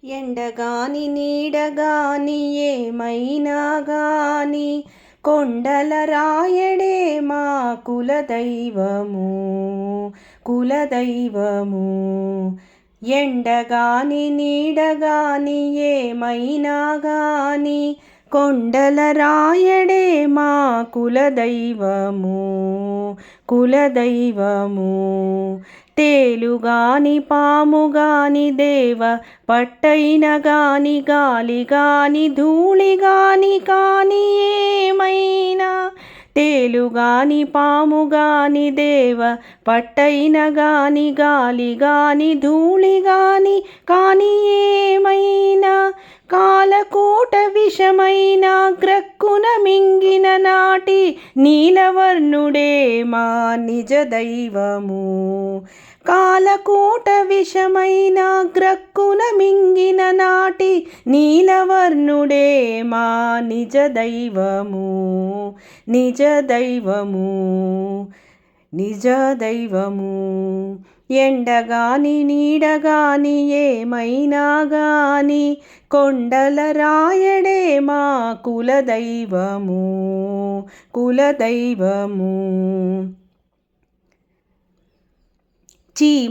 ఎండగాని నీడగాని ఏమైనా గాని కొండల రాయడే మా కులదైవము కులదైవము. ఎండగాని నీడగాని ఏమైనా గాని కొండల రాయడే మా కులదైవము కులదైవము. తేలుగాని పాముగాని దేవ పట్టైన గాని గాలి గాని ధూళి గాని కాని ఏమైనా తేలుగాని పాముగాని దేవ పట్టైన గాని గాలి గాని ధూళి గాని కాని ఏమైనా కాలకూట విషమైన గ్రక్కున మింగిన నాటి నీలవర్ణుడే మా నిజ దైవము. కాలకూట విషమైన గ్రక్కున మింగిన నాటి నీలవర్ణుడే మా నిజ దైవము నిజ దైవము నిజ దైవము. ఎండగాని నీడగాని ఏమైనా గాని కొండల రాయడే మా కులదైవము కులదైవము. చీమ